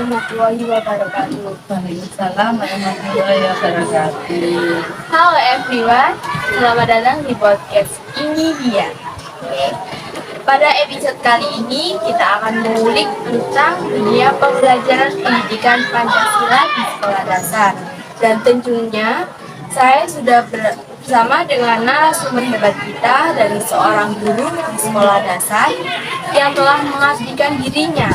warahmatullahi wabarakatuh. Waalaikumsalam warahmatullahi wabarakatuh. Halo everyone, selamat datang di podcast Ini Dia. Oke. Pada episode kali ini kita akan mengulik tentang dunia pembelajaran pendidikan Pancasila di sekolah dasar. Dan tentunya saya sudah bersama dengan narasumber hebat kita dari seorang guru di sekolah dasar yang telah mengabdikan dirinya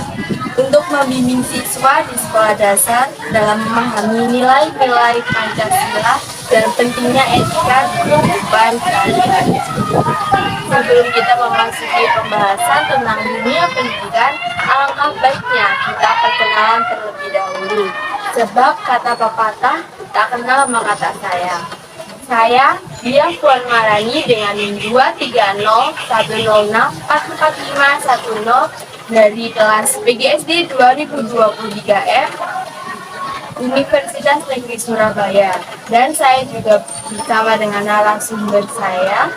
untuk membimbing siswa di sekolah dasar dalam memahami nilai-nilai Pancasila dan pentingnya etika di kehidupan sehari-hari. Sebelum kita memasuki pembahasan tentang dunia pendidikan, alangkah baiknya kita perkenalan terlebih dahulu. Sebab kata pepatah, tak kenal maka tak sayang. Saya, Dia Puan Marani dengan 23061044510 dari kelas PGSD 2023F Universitas Negeri Surabaya. Dan saya juga bersama dengan narasumber saya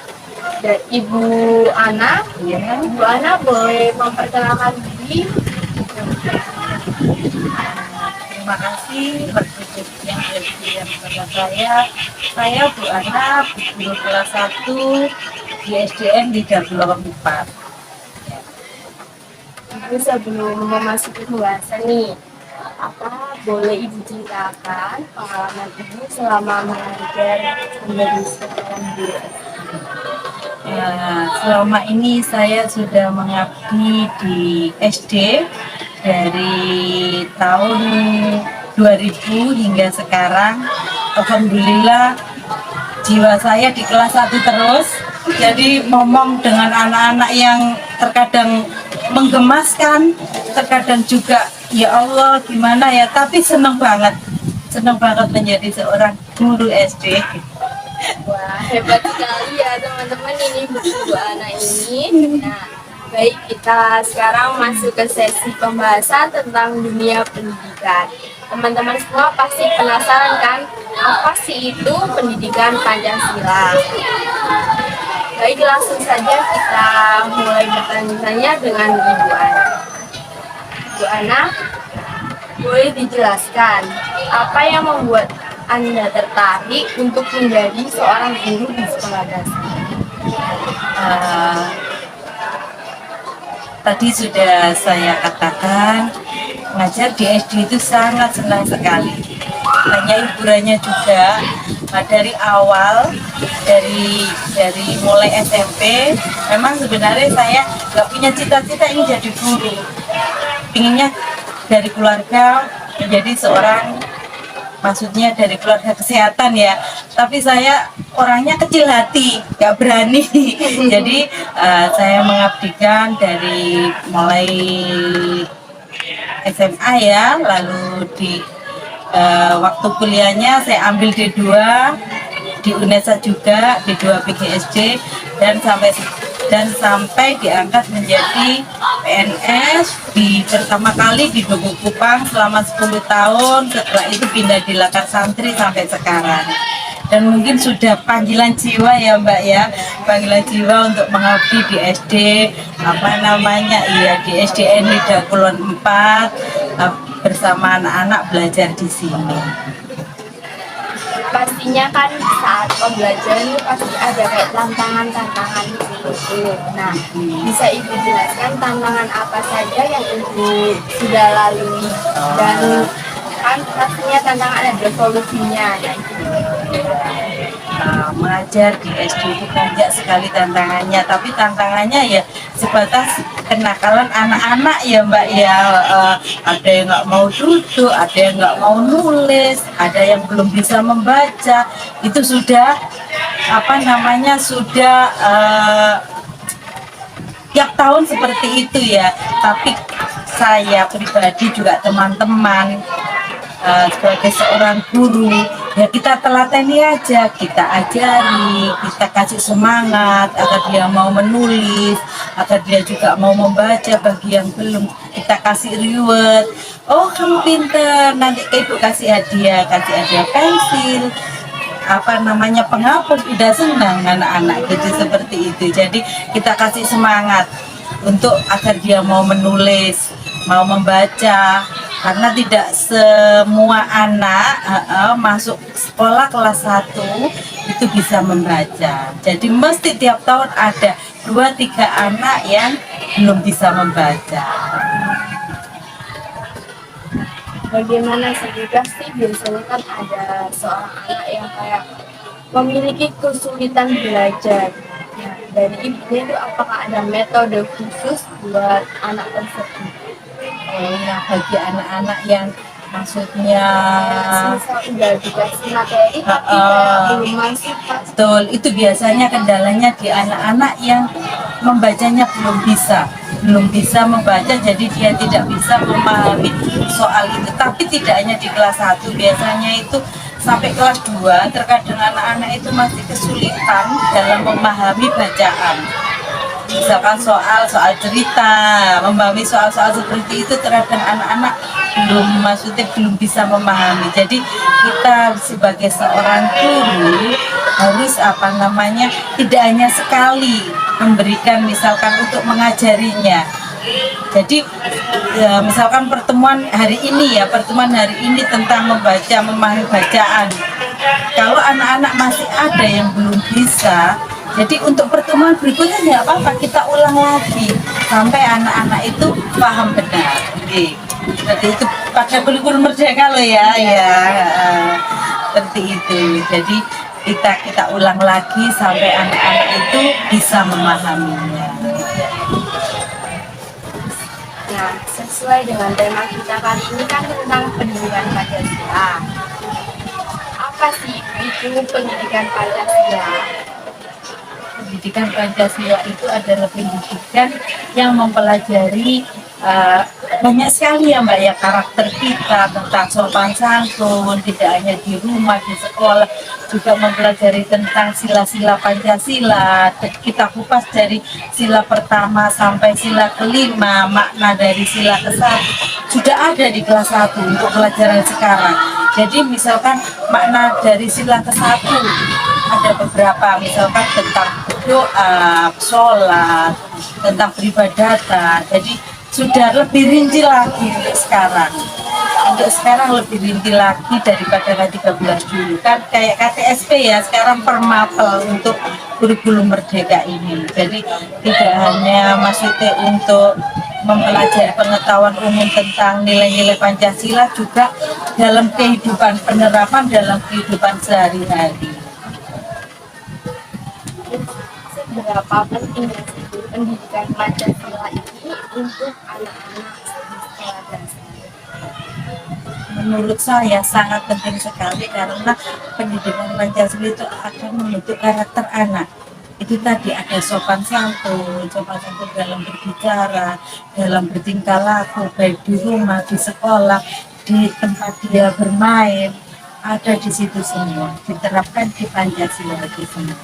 dan Ibu Ana. Ibu Ana boleh memperkenalkan diri. Terima kasih waktu yang diberikan kepada saya. Saya Bu Ana, guru kelas 1 di SDN 34. Ibu, sebelum memasuki pembahasan nih, apa boleh Ibu ceritakan pengalaman Ibu selama mengajar menjadi seorang guru? Ya, selama ini saya sudah mengabdi di SD dari tahun 2000 hingga sekarang. Alhamdulillah jiwa saya di kelas 1 terus. Jadi ngomong dengan anak-anak yang terkadang menggemaskan, terkadang juga ya Allah gimana ya, tapi senang banget menjadi seorang guru SD. Wah, hebat sekali ya teman-teman ini Bu Ana ini. Nah, baik, kita sekarang masuk ke sesi pembahasan tentang dunia pendidikan. Teman-teman semua pasti penasaran kan, apa sih itu pendidikan Pancasila? Baik, langsung saja kita mulai bertanya-tanya dengan Ibu Ana. Ibu Ana, boleh dijelaskan apa yang membuat Anda tertarik untuk menjadi seorang guru di sekolah dasar? Tadi sudah saya katakan, mengajar di SD itu sangat senang sekali. Hanya hiburannya juga. Nah, dari awal, dari mulai SMP, memang sebenarnya saya nggak punya cita-cita ingin jadi guru. Inginnya dari keluarga menjadi seorang, maksudnya dari keluarga kesehatan ya. Tapi saya orangnya kecil hati, nggak berani. Jadi saya mengabdikan dari mulai SMA ya, lalu di waktu kuliahnya saya ambil D2 di UNESA juga, D2 PGSD, dan sampai diangkat menjadi PNS pertama kali di Dukuh Kupang selama 10 tahun. Setelah itu pindah di Lakar Santri sampai sekarang. Dan mungkin sudah panggilan jiwa ya Mbak ya, panggilan jiwa untuk mengabdi di SD di SDN Nida Kulon 4 bersama anak-anak belajar di sini. Pastinya kan saat pembelajaran itu pasti ada kayak tantangan-tantangan gitu. Nah, bisa Ibu jelaskan tantangan apa saja yang Ibu sudah lalui, dan kan pastinya tantangan ada solusinya. Mengajar di SD itu banyak sekali tantangannya, tapi tantangannya ya sebatas kenakalan anak-anak ya Mbak ya. Ada yang nggak mau duduk, ada yang nggak mau nulis, ada yang belum bisa membaca. Itu sudah tiap tahun seperti itu ya. Tapi saya pribadi juga teman-teman sebagai seorang guru ya, kita telateni aja, kita ajari, kita kasih semangat agar dia mau menulis, agar dia juga mau membaca. Bagi yang belum, kita kasih reward. Oh kamu pinter, nanti ibu kasih hadiah pensil, penghapus. Udah senang anak-anak gitu, seperti itu. Jadi kita kasih semangat untuk agar dia mau menulis, mau membaca, karena tidak semua anak masuk sekolah kelas 1 itu bisa membaca. Jadi mesti tiap tahun ada 2-3 anak yang belum bisa membaca. Bagaimana sih pasti biasanya kan ada seorang anak yang kayak memiliki kesulitan belajar. Nah, dari ibunya itu apakah ada metode khusus buat anak tersebut? Nah, bagi anak-anak yang maksudnya Misal udah dikasih materi tapi kayak belum masuk pas. betul, itu biasanya kendalanya di anak-anak yang membacanya belum bisa membaca, jadi dia tidak bisa memahami soal itu. Tapi tidak hanya di kelas 1, biasanya itu sampai kelas 2 terkadang anak-anak itu masih kesulitan dalam memahami bacaan. Misalkan soal cerita, memahami soal-soal seperti itu terkadang anak-anak belum bisa memahami. Jadi kita sebagai seorang guru harus tidak hanya sekali memberikan misalkan untuk mengajarinya. Jadi ya, misalkan pertemuan hari ini tentang memahami bacaan. Kalau anak-anak masih ada yang belum bisa, jadi untuk pertemuan berikutnya nggak apa-apa, kita ulang lagi sampai anak-anak itu paham benar. Oke. Seperti itu pada kurikulum merdeka loh ya, seperti itu. Jadi kita ulang lagi sampai anak-anak itu bisa memahaminya. Nah, sesuai dengan tema kita kali ini kan tentang pendidikan Pancasila. Apa sih itu pendidikan Pancasila? Pendidikan Pancasila itu adalah pendidikan yang mempelajari banyak sekali ya Mbak ya, karakter kita tentang sopan santun, tidak hanya di rumah, di sekolah juga mempelajari tentang sila-sila Pancasila. Kita kupas dari sila pertama sampai sila kelima, makna dari sila ke-1 sudah ada di kelas 1 untuk pelajaran sekarang. Jadi misalkan makna dari sila ke-1 ada beberapa, misalkan tentang doa, sholat, tentang peribadatan. Jadi sudah lebih rinci lagi untuk sekarang. Untuk sekarang lebih rinci lagi daripada 13 dulu. Kan kayak KTSP ya, sekarang permapel untuk kurikulum merdeka ini. Jadi tidak hanya maksudnya untuk mempelajari pengetahuan umum tentang nilai-nilai Pancasila, juga dalam kehidupan, penerapan dalam kehidupan sehari-hari. Seberapa penting pendidikan Pancasila ini untuk anak-anak di sekolah dasar? Menurut saya sangat penting sekali, karena pendidikan Pancasila itu akan membentuk karakter anak. Itu tadi ada sopan santun dalam berbicara, dalam bertingkah laku, baik di rumah, di sekolah, di tempat dia bermain, ada di situ semua, diterapkan di Pancasila itu semua.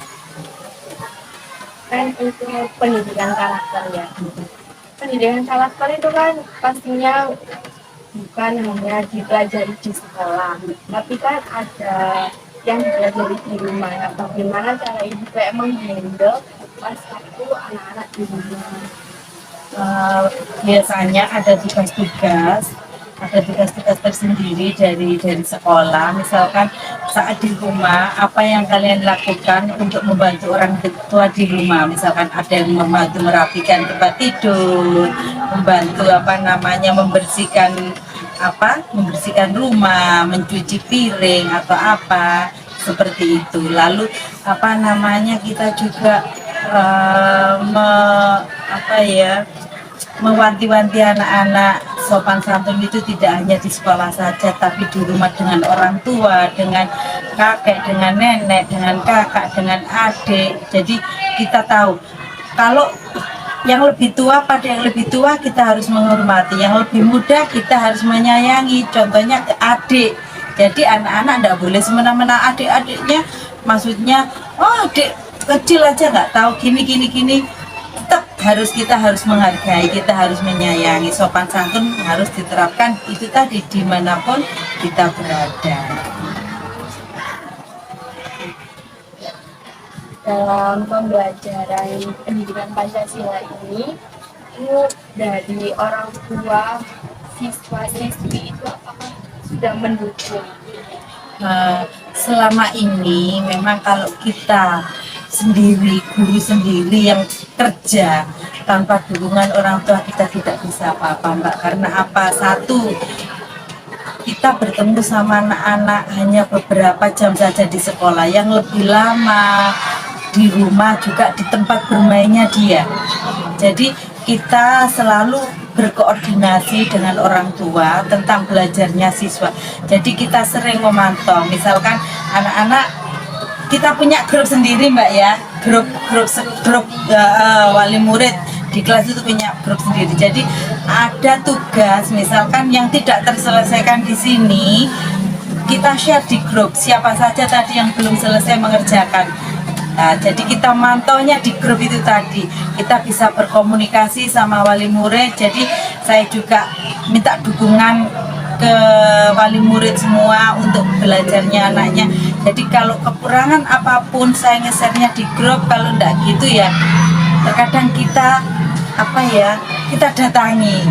Kan itu pendidikan karakter ya. Pendidikan karakter itu kan pastinya bukan hanya dipelajari di sekolah, tapi kan ada yang dipelajari di rumah. Nah, bagaimana cara ibu kayak menghandle pas waktu anak-anak di rumah? Biasanya ada tugas-tugas tersendiri dari sekolah. Misalkan saat di rumah, apa yang kalian lakukan untuk membantu orang tua di rumah? Misalkan ada yang membantu merapikan tempat tidur, membantu membersihkan rumah, mencuci piring atau apa seperti itu. Lalu kita juga mewanti-wanti anak-anak sopan santun itu tidak hanya di sekolah saja, tapi di rumah dengan orang tua, dengan kakek, dengan nenek, dengan kakak, dengan adik. Jadi kita tahu kalau yang lebih tua, pada yang lebih tua kita harus menghormati, yang lebih muda kita harus menyayangi. Contohnya ke adik. Jadi anak-anak tidak boleh semena-mena adik-adiknya, maksudnya adik kecil aja nggak tahu gini. Tetap kita harus menghargai, kita harus menyayangi. Sopan santun harus diterapkan itu tadi dimanapun kita berada. Dalam pembelajaran pendidikan Pancasila ini, itu dari orang tua siswa-siswi itu apakah sudah mendukung? Selama ini memang kalau kita sendiri, guru sendiri yang kerja tanpa dukungan orang tua, kita tidak bisa apa-apa, Mbak. Karena apa? Satu, kita bertemu sama anak-anak hanya beberapa jam saja di sekolah, yang lebih lama di rumah juga di tempat bermainnya dia. Jadi kita selalu berkoordinasi dengan orang tua tentang belajarnya siswa. Jadi kita sering memantau, misalkan anak-anak, kita punya grup sendiri, Mbak ya, grup wali murid di kelas itu punya grup sendiri. Jadi ada tugas misalkan yang tidak terselesaikan di sini, kita share di grup siapa saja tadi yang belum selesai mengerjakan. Nah, jadi kita mantaunya di grup itu tadi. Kita bisa berkomunikasi sama wali murid. Jadi saya juga minta dukungan ke wali murid semua untuk belajarnya anaknya. Jadi kalau kekurangan apapun saya nge-share-nya di grup. Kalau enggak gitu ya terkadang kita kita datangi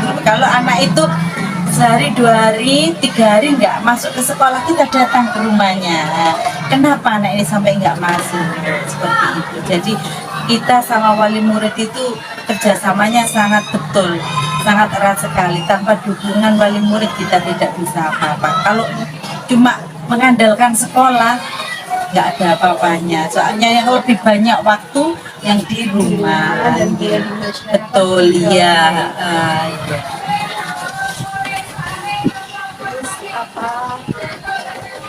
grup. Kalau anak itu sehari, 2 hari, 3 hari nggak masuk ke sekolah, kita datang ke rumahnya. Kenapa anak ini sampai nggak masuk? Seperti itu. Jadi kita sama wali murid itu kerjasamanya sangat betul, sangat erat sekali. Tanpa dukungan wali murid kita tidak bisa apa-apa. Kalau cuma mengandalkan sekolah, nggak ada apa-apanya. Soalnya yang lebih banyak waktu yang di rumah. Betul ya. Itu.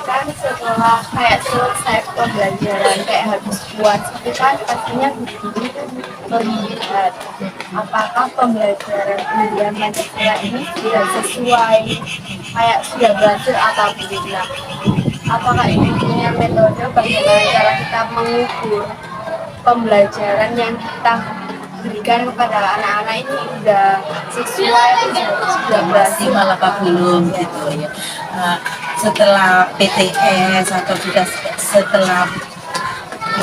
Kan setelah kayak selesai pembelajaran kayak habis puas itu kan pastinya guru melihat apakah pembelajaran pendidikan Pancasila ini sudah sesuai, kayak sudah berhasil atau tidak. Apakah ini punya metode bagaimana cara kita mengukur pembelajaran yang kita berikan kepada anak-anak ini sudah sesuai, sudah berhasil maksimal apa belum gitu ya. Setelah PTS atau juga setelah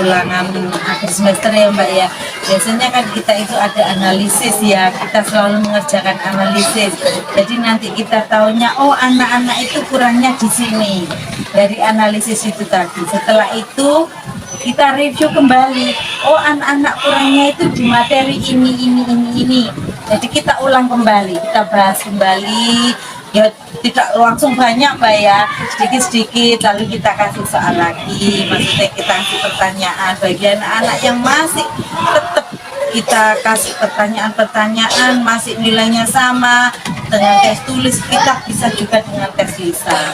ulangan akhir semester ya Mbak ya, biasanya kan kita itu ada analisis ya, kita selalu mengerjakan analisis. Jadi nanti kita taunya oh anak-anak itu kurangnya di sini dari analisis itu tadi. Setelah itu kita review kembali, oh anak-anak kurangnya itu di materi ini. Jadi kita ulang kembali, kita bahas kembali. Ya tidak langsung banyak Mbak ya, sedikit-sedikit, lalu kita kasih soal lagi, maksudnya kita kasih pertanyaan bagi anak-anak yang masih tetap kita kasih pertanyaan-pertanyaan, masih nilainya sama dengan tes tulis, kita bisa juga dengan tes lisan.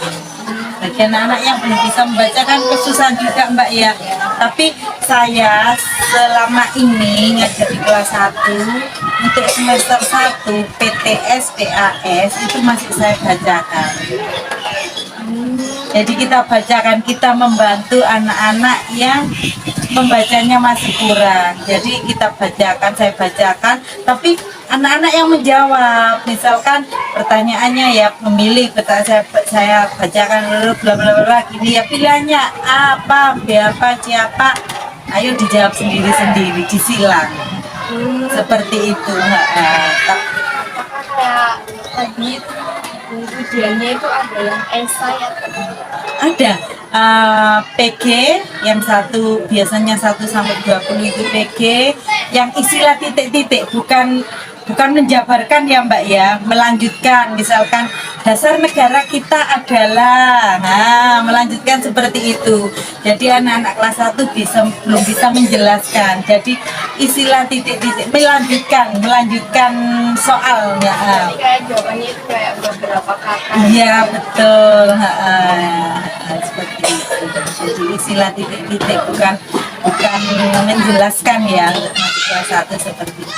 Bagi anak-anak yang belum bisa membaca kan kesusahan juga Mbak ya. Tapi saya selama ini ngajar di kelas 1 untuk semester 1 PTS PAS itu masih saya bacakan. Jadi kita bacakan, kita membantu anak-anak yang membacanya masih kurang. Jadi kita bacakan, saya bacakan, tapi anak-anak yang menjawab, misalkan pertanyaannya ya memilih, saya bacakan dulu bla bla bla gini ya, pilihannya apa, B apa, C apa, ayo dijawab sendiri-sendiri, disilang. Seperti itu. Kayak tadi ujiannya itu ada yang esai atau Ada PG yang satu, biasanya 1 sampai 20 itu PG, yang istilah titik-titik, bukan menjabarkan ya Mbak ya, melanjutkan. Misalkan dasar negara kita adalah, melanjutkan seperti itu. Jadi anak-anak kelas 1 belum bisa menjelaskan. Jadi istilah titik-titik, melanjutkan soalnya. kayak jawabannya itu kayak beberapa kata. Iya betul, seperti itu. Jadi istilah titik-titik bukan menjelaskan ya, untuk kelas 1 seperti itu.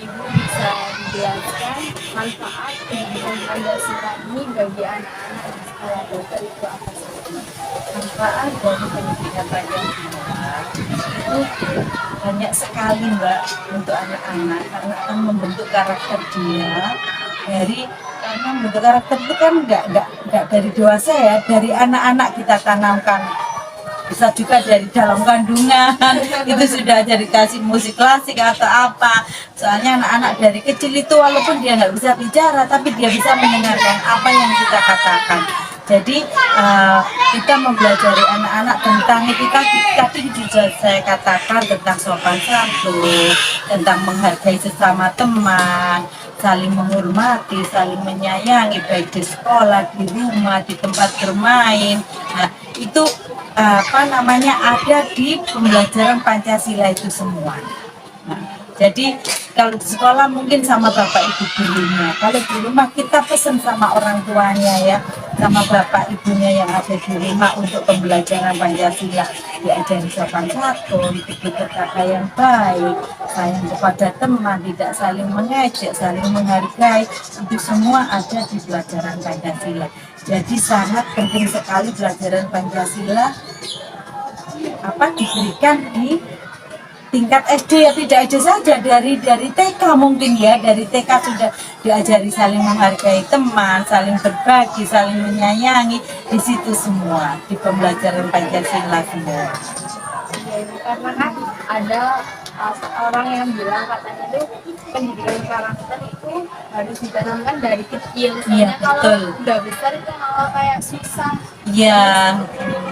Ibu bisa menjelaskan manfaat pendidikan Pancasila ini bagi anak-anak di sekolah dasar itu apa saja? Manfaat dari pendidikan Pancasila itu banyak sekali Mbak untuk anak-anak, karena akan membentuk karakter dia karena membentuk karakter itu kan nggak dari dewasa ya, dari anak-anak kita tanamkan bisa juga dari dalam kandungan itu sudah jadi kasih musik klasik atau apa. Soalnya anak-anak dari kecil itu walaupun dia nggak bisa bicara tapi dia bisa mendengarkan apa yang kita katakan. Jadi kita mempelajari anak-anak tentang itu tadi juga saya katakan tentang sopan santun, tentang menghargai sesama teman, saling menghormati, saling menyayangi baik di sekolah, di rumah, di tempat bermain. Nah, itu ada di pembelajaran Pancasila itu semua. Nah, jadi kalau di sekolah mungkin sama bapak ibu gurunya, kalau di rumah kita pesan sama orang tuanya ya, sama bapak ibunya yang ada di rumah untuk pembelajaran Pancasila, diajari sopan santun, tutur kata yang baik, sayang kepada teman, tidak saling mengejek, saling menghargai, itu semua ada di pelajaran Pancasila. Jadi sangat penting sekali pelajaran Pancasila diberikan di tingkat SD ya, tidak ada saja dari TK mungkin ya, dari TK sudah diajari saling menghargai teman, saling berbagi, saling menyayangi, di situ semua di pembelajaran Pancasila semua. Karena kan ada orang yang bilang katanya itu pendidikan karakter itu harus ditanamkan dari kecil. Iya, Kalau betul. udah besar itu malah kayak susah. Iya.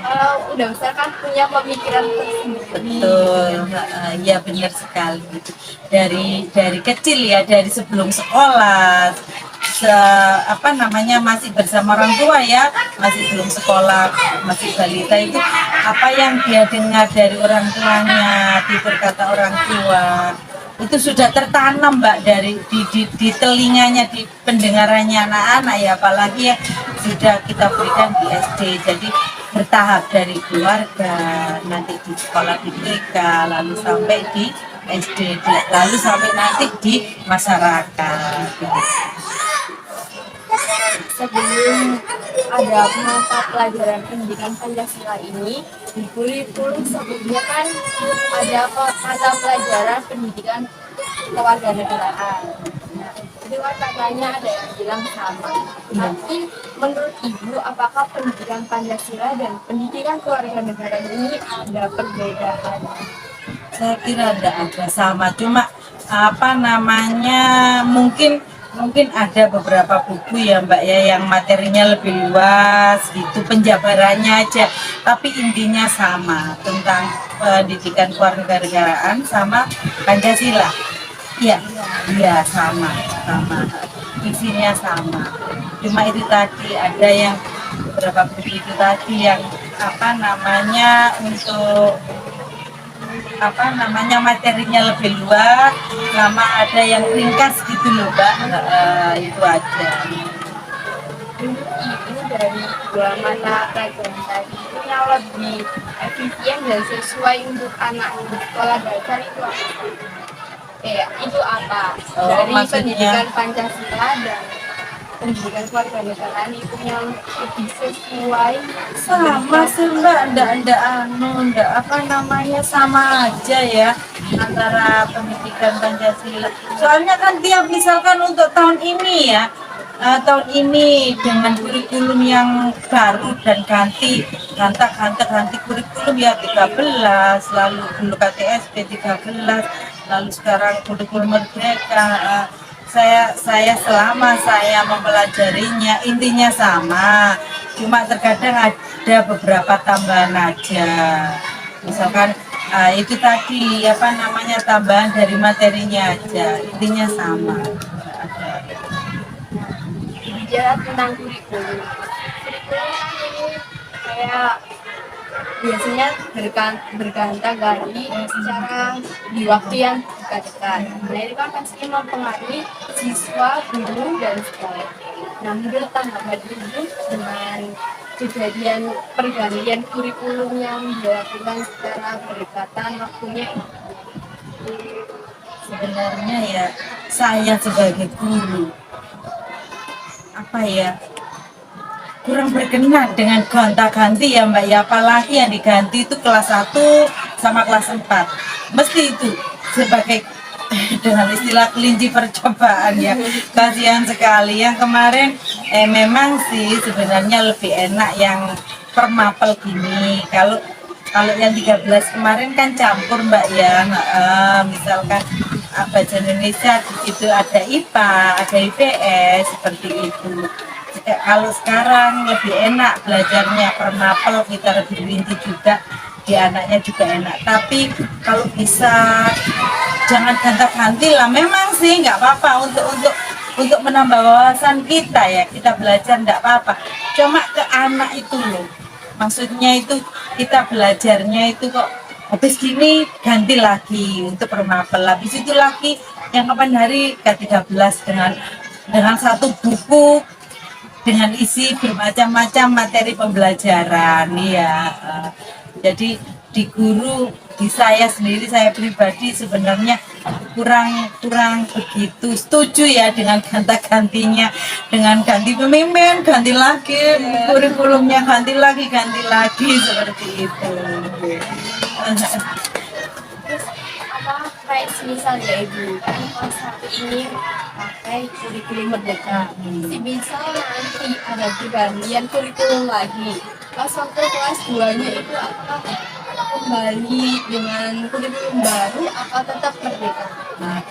Kalau udah besar kan punya pemikiran tersendiri. Betul, iya benar sekali. Dari kecil ya, dari sebelum sekolah, masih bersama orang tua ya, masih belum sekolah, masih balita itu apa yang dia dengar dari orang tuanya, tutur kata orang tua itu sudah tertanam Mbak dari di telinganya, di pendengarannya anak-anak ya, apalagi ya sudah kita berikan di SD. Jadi bertahap dari keluarga, nanti di sekolah di TK, lalu sampai di SD, lalu sampai nanti di masyarakat. Sebelum ada mata pelajaran pendidikan Pancasila ini, di kurikulum sebelumnya kan ada mata pelajaran pendidikan kewarganegaraan. Jadi kan katanya ada yang bilang sama. Tapi menurut Ibu, apakah pendidikan Pancasila dan pendidikan kewarganegaraan ini ada perbedaan? Saya kira ada sama, cuma mungkin ada beberapa buku ya Mbak ya yang materinya lebih luas gitu, penjabarannya aja, tapi intinya sama tentang pendidikan kewarganegaraan sama Pancasila. Iya sama isinya sama, cuma itu tadi ada yang beberapa buku itu tadi yang materinya lebih luas, sama ada yang ringkas gitu loh Mbak. Itu aja. Ibu dari dua mata pelajaran tadi itu yang lebih efisien dan sesuai untuk anak di sekolah dasar itu apa? Itu apa? Dari Maksudnya? pendidikan Pancasila dan pendidikan kewarganegaraan itu yang lebih sesuai. Sama sih Mbak, sama aja ya antara pendidikan Pancasila. Soalnya kan tiap misalkan untuk tahun ini ya, tahun ini dengan kurikulum yang baru dan ganti kurikulum ya 13, lalu dulu KTSP 13, lalu sekarang kurikulum merdeka. Saya selama saya mempelajarinya intinya sama, cuma terkadang ada beberapa tambahan aja, misalkan itu tadi tambahan dari materinya aja, intinya sama. Bicara tentang kurikulum kan ini kayak biasanya berganti-ganti secara di waktu yang dekat-dekat. Nah ini kan pasti mempengaruhi siswa, guru, dan sekolah. Nah menurut tanggapan Ibu dengan kejadian pergantian kurikulum yang dilakukan secara berdekatan waktunya, sebenarnya ya saya sebagai guru kurang berkenan dengan gonta-ganti ya Mbak ya, apalagi yang diganti itu kelas 1 sama kelas 4 mesti itu sebagai dengan istilah kelinci percobaan ya, kasihan sekali. Yang kemarin memang sih sebenarnya lebih enak yang per mapel gini, kalau Kalau yang 13 kemarin kan campur Mbak ya. Misalkan bahasa Indonesia di situ ada IPA, ada IPS seperti itu. Kalau sekarang lebih enak belajarnya per mapel, kita lebih rinci juga, di anaknya juga enak. Tapi kalau bisa jangan ganti lah. Memang sih nggak apa-apa untuk menambah wawasan kita ya, kita belajar nggak apa-apa. Cuma ke anak itu loh, maksudnya itu kita belajarnya itu kok habis gini ganti lagi untuk permapel, habis itu lagi yang kapan hari ke-13 dengan satu buku dengan isi bermacam-macam materi pembelajaran ya. Jadi di guru, di saya sendiri, saya pribadi sebenarnya kurang kurang begitu setuju ya dengan ganti-gantinya, dengan ganti pemimpin ganti lagi, kurikulumnya ganti lagi seperti itu. Terus apa kayak semisal ya ibu kan kelas satu ini pakai kurikulum merdeka. Si misal nanti ada pergantian kurikulum lagi. Pas waktu kelas 2 nya itu apakah kembali dengan kurikulum baru atau tetap merdeka? Nah,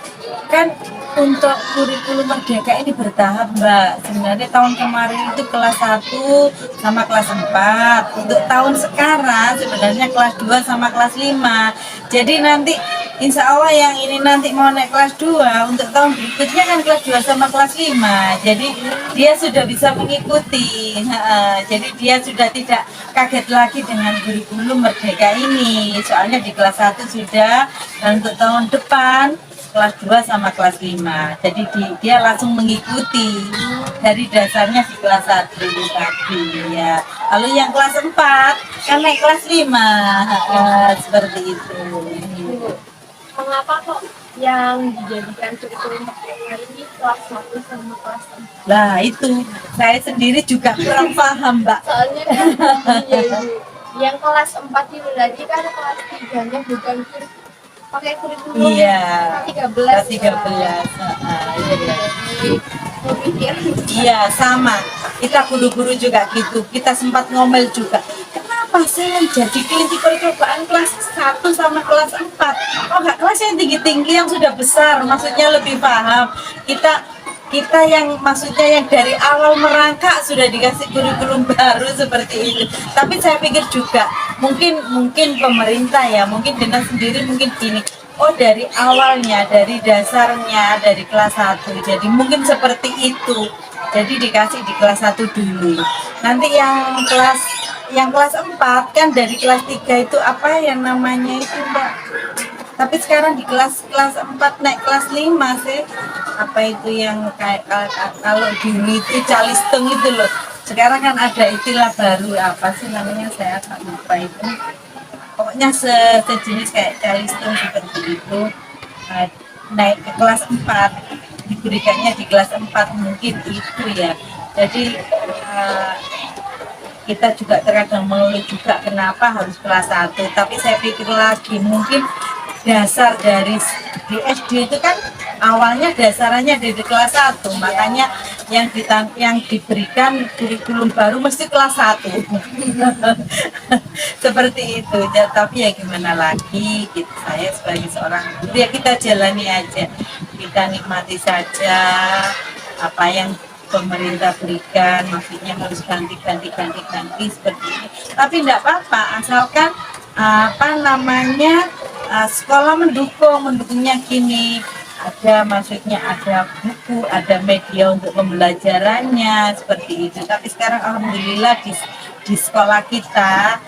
kan untuk kurikulum merdeka ini bertahap Mbak. Sebenarnya tahun kemarin itu kelas 1 sama kelas 4. Untuk tahun sekarang sebenarnya kelas 2 sama kelas 5. Jadi nanti insya Allah yang ini nanti mau naik kelas 2, untuk tahun berikutnya kan kelas 2 sama kelas 5. Jadi dia sudah bisa mengikuti. Jadi dia sudah tidak kaget lagi dengan kurikulum merdeka ini. Soalnya di kelas 1 sudah, dan untuk tahun depan kelas 2 sama kelas 5. Jadi dia langsung mengikuti dari dasarnya di kelas 1 tadi ya. Lalu yang kelas 4 kan naik kelas 5. Seperti itu. Mengapa kok yang dijadikan kurikulum merdeka ini kelas 1 sama kelas 4? Nah itu saya sendiri juga kurang paham Mbak. Soalnya kan iya, Ibu. Yang kelas 4 itu tadi kan kelas 3-nya bukan pakai kurikulum Iya. 13. Kelas 13. Iya. Berpikir Iya sama, kita guru-guru juga gitu, kita sempat ngomel juga, kenapa sih yang jadi kelinci percobaan kelas 1 sama kelas 4, kok nggak kelas yang tinggi-tinggi yang sudah besar, maksudnya lebih paham. Kita yang maksudnya yang dari awal merangkak sudah dikasih kurikulum baru seperti itu. Tapi saya pikir juga mungkin pemerintah ya, mungkin dinas sendiri mungkin gini, oh dari awalnya, dari dasarnya, dari kelas 1, jadi mungkin seperti itu, jadi dikasih di kelas 1 dulu, nanti yang kelas 4 kan dari kelas 3 itu apa yang namanya itu Mbak, tapi sekarang di kelas 4 naik kelas 5 sih, apa itu yang kayak kalau dulu itu calistung itu loh, sekarang kan ada istilah baru, apa sih namanya, saya agak lupa itu. Pokoknya sejenis kayak calistung seperti itu, naik ke kelas 4, diberikannya di kelas 4 mungkin itu ya. Jadi kita juga terkadang mengeluh juga kenapa harus kelas 1, tapi saya pikir lagi mungkin dasar dari di SD itu kan awalnya dasarnya dari kelas 1, makanya yang diberikan kurikulum baru mesti kelas 1. Seperti itu ya, tapi ya gimana lagi, saya sebagai seorang guru ya kita jalani aja, kita nikmati saja apa yang pemerintah berikan, maksudnya harus ganti seperti ini, tapi enggak apa-apa asalkan apa namanya sekolah mendukungnya gini, ada maksudnya ada buku, ada media untuk pembelajarannya seperti itu. Tapi sekarang alhamdulillah di sekolah kita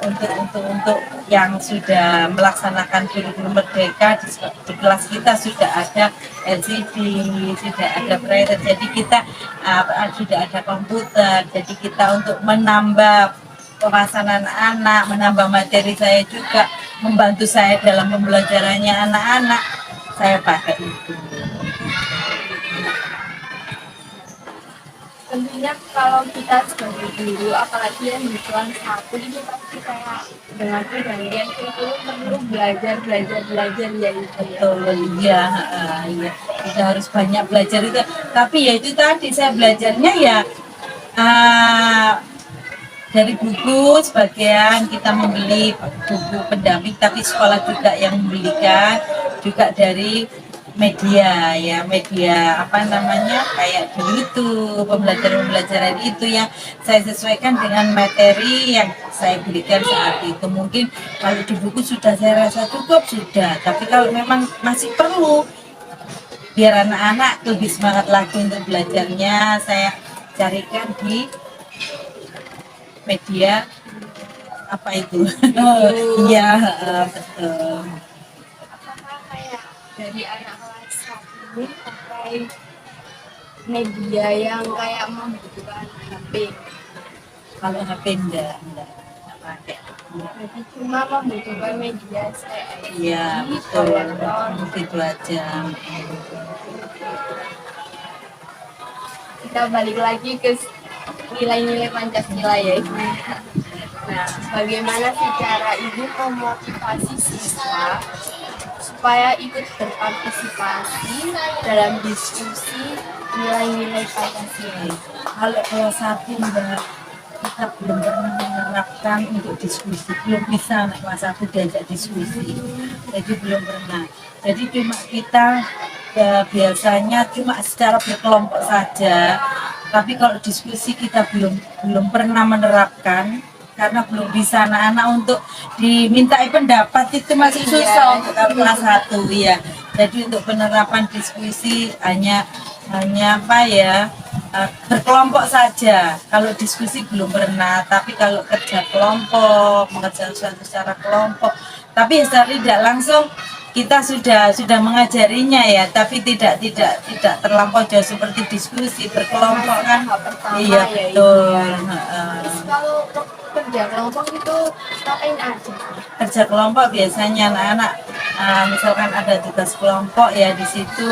untuk yang sudah melaksanakan kurikulum merdeka di kelas kita sudah ada LCD, sudah ada proyektor, jadi kita sudah ada komputer, jadi kita untuk menambah wawasan anak-anak, menambah materi, saya juga membantu saya dalam pembelajarannya anak-anak, saya pakai itu. tentunya kalau kita sebagai guru, apalagi yang di kelas 1 ini pasti kayak dengan pergantian kurikulum perlu belajar ya itu. Betul, iya, iya. Kita harus banyak belajar itu. Tapi ya itu tadi saya belajarnya ya dari buku sebagian kita membeli buku pendamping, tapi sekolah juga yang membelikan, juga dari media ya, media apa namanya kayak di YouTube, pembelajaran itu yang saya sesuaikan dengan materi yang saya berikan saat itu. Mungkin kalau di buku sudah saya rasa cukup sudah, tapi kalau memang masih perlu biar anak-anak lebih semangat lagi untuk belajarnya, saya carikan di media apa itu. Iya, betul. Apakah kayak dari anak kelas 1 ini pakai media yang kayak membutuhkan HP? Kalau HP enggak pakai. Jadi cuma membutuhkan media saya. Iya, betul. Itu aja. Kita balik lagi ke nilai-nilai Pancasila ya Ibu. Nah, bagaimana sih cara Ibu memotivasi siswa supaya ikut berpartisipasi dalam diskusi nilai-nilai Pancasila? Kalau kelas 1 enggak, kita belum pernah menerapkan untuk diskusi, belum bisa anak kelas 1 diajak diskusi, jadi belum pernah. Jadi cuma kita biasanya cuma secara berkelompok saja, tapi kalau diskusi kita belum pernah menerapkan karena belum bisa anak-anak untuk dimintai pendapat itu masih susah untuk kelas 1 ya. Jadi untuk penerapan diskusi hanya apa ya, berkelompok saja. Kalau diskusi belum pernah, tapi kalau kerja kelompok, mengerjakan sesuatu secara kelompok, tapi secara tidak langsung kita sudah mengajarinya ya, tapi tidak terlampau jauh seperti diskusi berkelompok kan. Iya betul. Terus kalau kerja kelompok itu ngapain aja? Kerja kelompok biasanya anak-anak misalkan ada tugas kelompok ya, di situ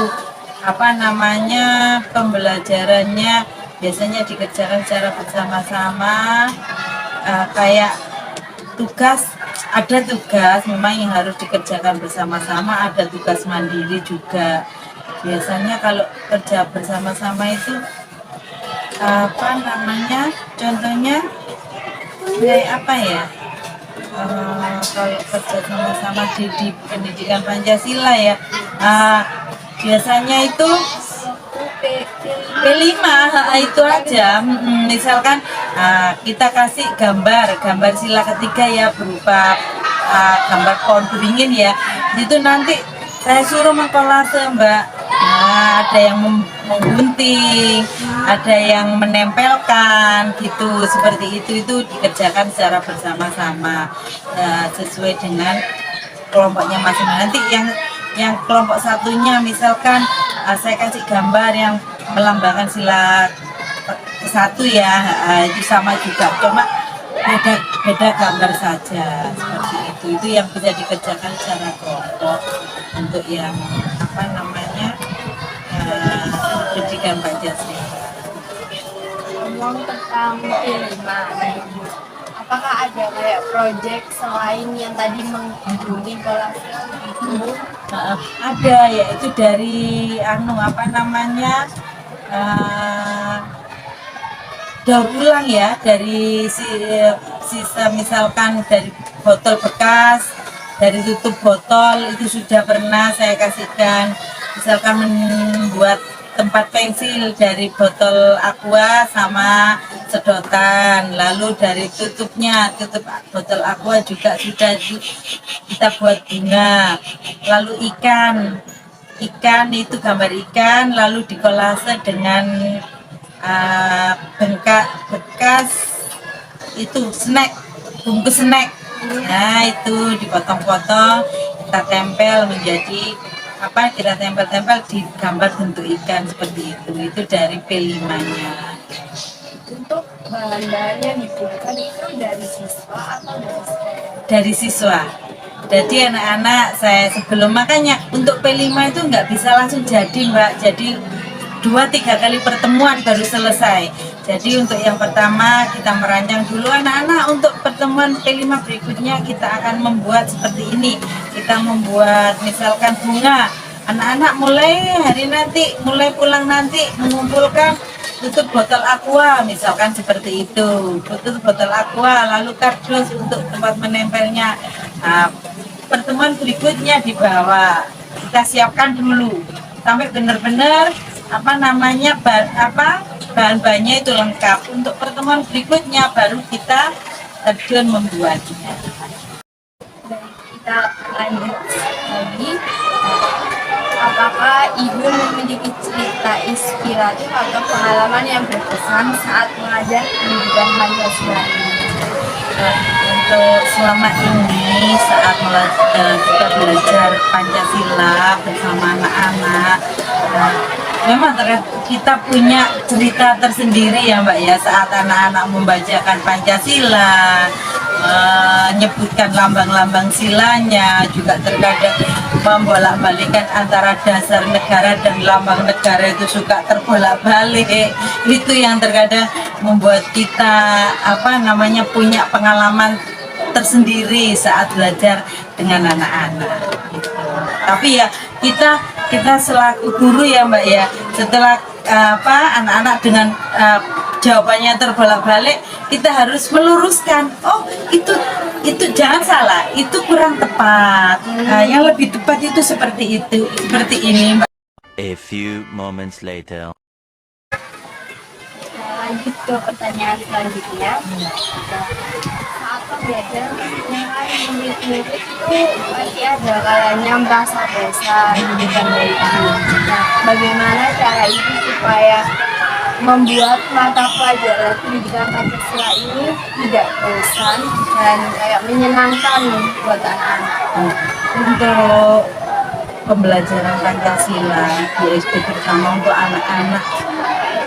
apa namanya pembelajarannya biasanya dikerjakan secara bersama-sama, kayak ada tugas memang yang harus dikerjakan bersama-sama, ada tugas mandiri juga. Biasanya kalau kerja bersama-sama itu apa namanya, contohnya kayak apa ya, kalau kerja sama-sama di pendidikan Pancasila ya, biasanya itu P5 itu aja. Misalkan kita kasih gambar sila ketiga ya, berupa gambar pohon beringin ya, itu nanti saya suruh mengkolase Mbak. Ada yang menggunting, ada yang menempelkan gitu, seperti itu dikerjakan secara bersama-sama sesuai dengan kelompoknya masing-masing. Nanti yang kelompok satunya misalkan saya kasih gambar yang melambangkan sila satu ya, itu sama juga, cuma beda gambar saja, seperti itu yang bisa dikerjakan secara kelompok untuk yang apa namanya pendidikan Pancasila. Ngomong tentang P5, apakah ada kayak proyek selain yang tadi menghubungi kelas itu? Ada, yaitu dari apa namanya daur ulang ya, dari sisa misalkan dari botol bekas, dari tutup botol itu sudah pernah saya kasihkan. Misalkan membuat tempat pensil dari botol aqua sama sedotan, lalu dari tutup botol aqua juga sudah kita buat bunga, lalu ikan itu gambar ikan, lalu dikolase dengan bekas itu bungkus snack. Nah itu dipotong-potong, kita tempel menjadi kita tempel di gambar bentuk ikan seperti itu dari P5-nya. Untuk bahan-bahan yang digunakan itu dari siswa atau dari sekolah? Dari siswa. Jadi anak-anak saya sebelum, makanya untuk P5 itu nggak bisa langsung jadi Mbak, jadi 2-3 kali pertemuan baru selesai. Jadi untuk yang pertama kita merancang dulu anak-anak, untuk pertemuan P5 berikutnya kita akan membuat seperti ini. Kita membuat misalkan bunga, anak-anak mulai pulang nanti mengumpulkan tutup botol aqua misalkan seperti itu, tutup botol aqua, lalu kardus untuk tempat menempelnya. Nah, pertemuan berikutnya dibawa, kita siapkan dulu sampai benar-benar bahan-bahannya itu lengkap. Untuk pertemuan berikutnya baru kita terjun membuatnya. Kita lanjut lagi. Apakah Ibu memiliki cerita inspiratif atau pengalaman yang berkesan saat mengajar pendidikan Pancasila ini? Untuk selama ini saat kita belajar Pancasila bersama anak-anak, memang kita punya cerita tersendiri ya Mbak ya, saat anak-anak membacakan Pancasila, menyebutkan lambang-lambang silanya, juga terkadang membolak-balikan antara dasar negara dan lambang negara itu suka terbolak-balik. Itu yang terkadang membuat kita punya pengalaman tersendiri saat belajar dengan anak-anak. Tapi ya kita selaku guru ya Mbak ya, setelah anak-anak dengan jawabannya terbolak-balik, kita harus meluruskan. Oh, itu jangan salah, itu kurang tepat. Nah, yang lebih tepat itu seperti ini Mbak. A few moments later. Lanjut ke pertanyaan selanjutnya. Saat pembelajaran mulai murid-murid itu pasti ada kalanya merasa bosan dengan itu. Nah, bagaimana cara itu supaya membuat mata pelajaran pendidikan Pancasila ini tidak bosan dan kayak menyenangkan buat anak-anak? Untuk pembelajaran Pancasila di SD terutama untuk anak-anak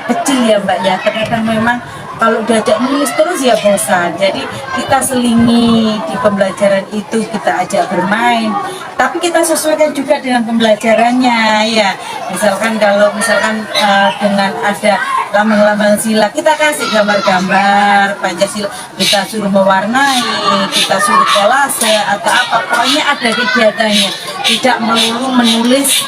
kecil ya Mbak ya, terkadang memang kalau diajak nulis terus ya bosan. Jadi kita selingi di pembelajaran itu, kita ajak bermain, tapi kita sesuaikan juga dengan pembelajarannya ya. Misalkan dengan ada lambang-lambang sila, kita kasih gambar-gambar Pancasila, kita suruh mewarnai, kita suruh kolase atau apa, pokoknya ada kegiatannya, tidak melulu menulis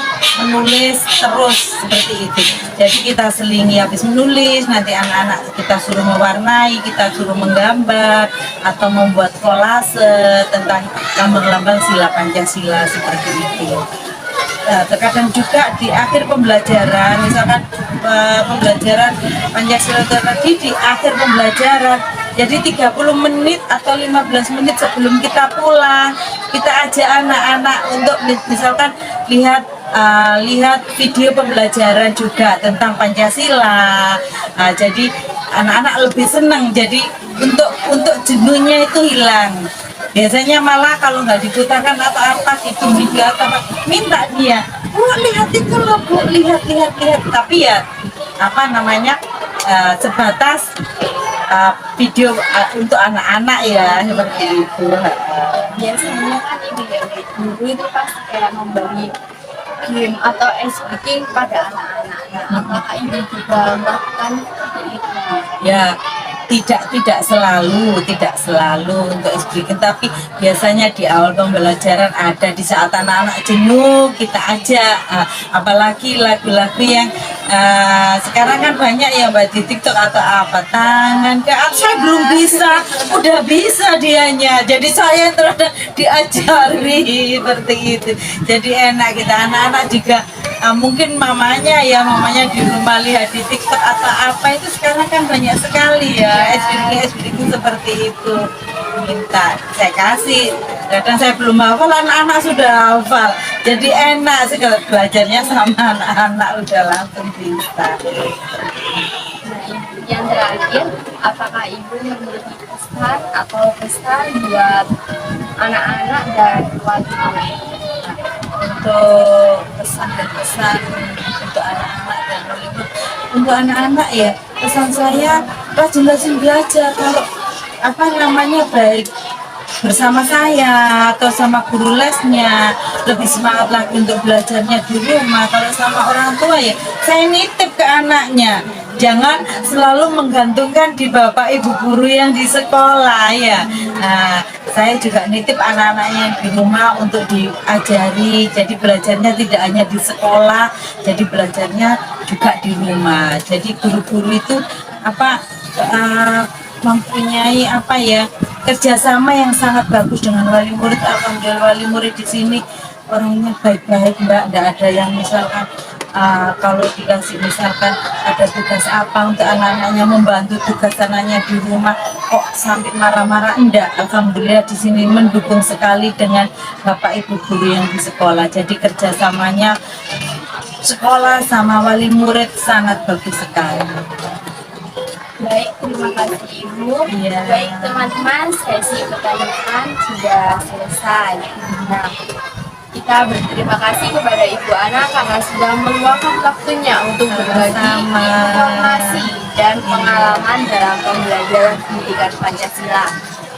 terus seperti itu. Jadi kita selingi, habis menulis nanti anak-anak kita suruh mewarnai, kita suruh menggambar atau membuat kolase tentang lambang-lambang sila Pancasila seperti itu. Terkadang juga di akhir pembelajaran, misalkan pembelajaran Pancasila tadi di akhir pembelajaran, jadi 30 menit atau 15 menit sebelum kita pulang, kita ajak anak-anak untuk misalkan lihat video pembelajaran juga tentang Pancasila. Jadi anak-anak lebih senang, jadi untuk jenuhnya itu hilang. Biasanya malah kalau nggak diputarkan atau apa itu video atau apa, minta dia, lihat itu loh Bu, lihat. Tapi ya sebatas video untuk anak-anak ya, seperti itu. Biasanya kan ini ya, guru itu pasti kayak membagi game atau ice breaking pada anak-anak. Apakah ini juga melakukan seperti itu? Ya, tidak selalu untuk SBK, tapi biasanya di awal pembelajaran ada, di saat anak-anak jenuh kita ajak, apalagi lagu-lagu yang sekarang kan banyak ya Mbak di TikTok atau apa, tangan ke atas, saya belum bisa, udah bisa dianya, jadi saya terus diajari seperti itu. Jadi enak kita, anak-anak juga mungkin mamanya di rumah lihat di TikTok atau apa, itu sekarang kan banyak sekali ya SBK seperti itu, minta saya kasih, kadang saya belum hafal, anak-anak sudah hafal, jadi enak sih kalau belajarnya sama anak-anak udah langsung bisa. Yang terakhir, apakah Ibu memiliki pesan buat anak-anak dan keluarga? Untuk pesan untuk anak-anak dan Hollywood, untuk anak-anak ya, pesan saya rajin-rajin belajar. Kalau baik bersama saya atau sama guru lesnya, lebih semangat lagi untuk belajarnya di rumah. Kalau sama orang tua ya, saya nitip ke anaknya, jangan selalu menggantungkan di bapak ibu guru yang di sekolah ya. Nah, saya juga nitip anak-anaknya di rumah untuk diajari, jadi belajarnya tidak hanya di sekolah, jadi belajarnya juga di rumah. Jadi guru-guru itu mempunyai kerjasama yang sangat bagus dengan wali murid. Alhamdulillah wali murid di sini orangnya baik-baik, Mbak. Tidak ada yang misalkan kalau dikasih misalkan ada tugas apa untuk anak-anaknya, membantu tugas anaknya di rumah kok sampai marah-marah, enggak. Alhamdulillah di sini mendukung sekali dengan bapak ibu guru yang di sekolah. Jadi kerjasamanya sekolah sama wali murid sangat bagus sekali. Baik, terima kasih Ibu. Iya. Baik teman-teman, sesi pertanyaan sudah selesai. Nah, kita berterima kasih kepada Ibu Ana karena sudah meluangkan waktunya untuk berbagi Sama-sama. informasi dan pengalaman dalam pembelajaran pendidikan Pancasila.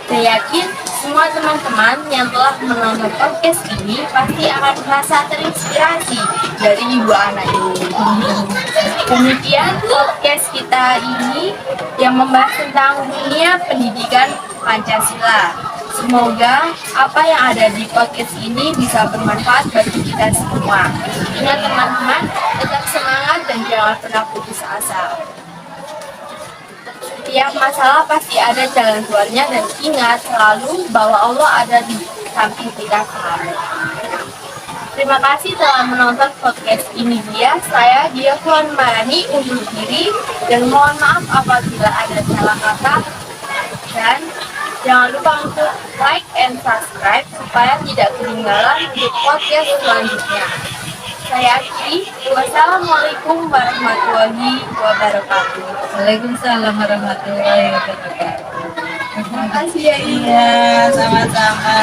Saya yakin semua teman-teman yang telah menonton podcast ini pasti akan merasa terinspirasi dari Ibu Ana ini. Kemudian podcast kita ini yang membahas tentang dunia pendidikan Pancasila. Semoga apa yang ada di podcast ini bisa bermanfaat bagi kita semua. Ingat teman-teman, tetap semangat dan jangan pernah putus asa. Setiap masalah pasti ada jalan keluarnya dan ingat selalu bahwa Allah ada di samping kita selalu. Terima kasih telah menonton podcast ini dia. Saya Diakon Marani undur diri dan mohon maaf apabila ada salah kata, dan jangan lupa untuk like and subscribe supaya tidak ketinggalan untuk podcast selanjutnya. Saya akhiri. Wassalamualaikum warahmatullahi wabarakatuh. Waalaikumsalam warahmatullahi wabarakatuh. Terima kasih ya Ibu. Iya, sama-sama.